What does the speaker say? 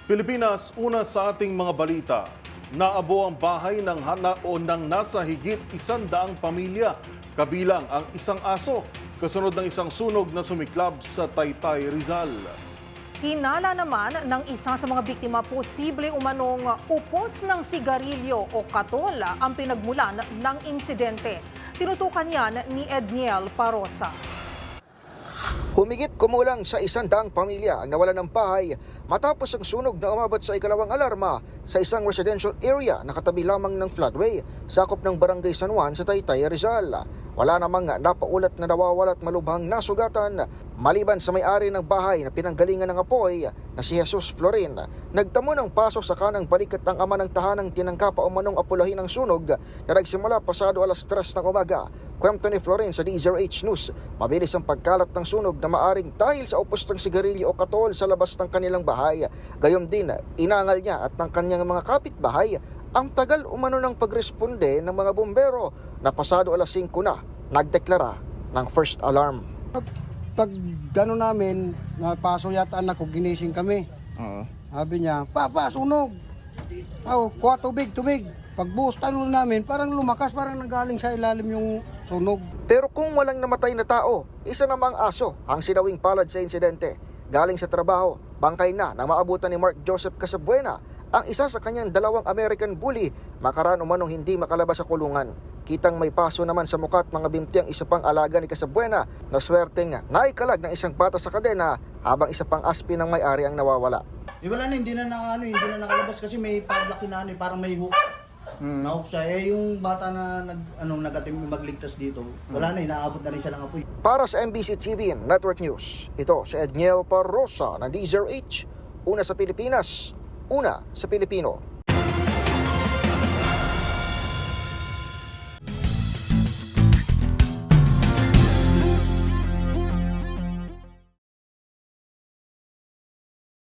Pilipinas, una sa ating mga balita. Naabo ang bahay ng nasa higit 100 pamilya, kabilang ang isang aso, kasunod ng isang sunog na sumiklab sa Taytay, Rizal. Hinala naman ng isa sa mga biktima posible umanong upos ng sigarilyo o katol ang pinagmulan ng insidente. Tinutukan yan ni Edniel Parosa. Humigit kumulang sa 100 pamilya ang nawalan ng bahay matapos ang sunog na umabot sa ikalawang alarma sa isang residential area na katabi lamang ng floodway, sakop ng Barangay San Juan sa Taytay, Rizal. Wala namang napaulat na nawawala at malubhang nasugatan maliban sa may-ari ng bahay na pinanggalingan ng apoy na si Jesus Florin. Nagtamo ng paso sa kanang balikat ang ama ng tahanang tinangka pa umanong apulahin ng sunog na nagsimula pasado alas 3 ng umaga. Kwento ni Florin sa DZRH News, mabilis ang pagkalat ng sunog na maaring dahil sa upos ng sigarilyo o katol sa labas ng kanilang bahay. Gayom din, inangal niya at ng kanyang mga kapitbahay ang tagal umano ng pagresponde ng mga bumbero na pasado alas 5 na nagdeklara ng first alarm. Pag gano'n namin, napaso yata anak ko, ginising kami. Sabi niya, Papa, sunog! Kuha tubig. Pagbuhos tanong namin, parang lumakas, parang nanggaling sa ilalim yung sunog. Pero kung walang namatay na tao, isa namang aso ang sinawing palad sa insidente. Galing sa trabaho, bangkay na maabutan ni Mark Joseph Casabuena, ang isa sa kanyang 2 American bully, makaraan umanong hindi makalabas sa kulungan. Kitang may paso naman sa mukha at mga binti ang isa pang alaga ni Casabuena na swerteng naikalag ng isang bata sa kadena habang isa pang aspi ng may-ari ang nawawala. Wala na, hindi na nakalabas kasi may padlock na parang may hook. Na-hook siya. Yung bata na nag-attempt magligtas dito, wala na, inaabot na rin siya ng apoy. Para sa MBC TV Network News, ito si Edniel Parosa ng DZRH, una sa Pilipinas, una sa Pilipino.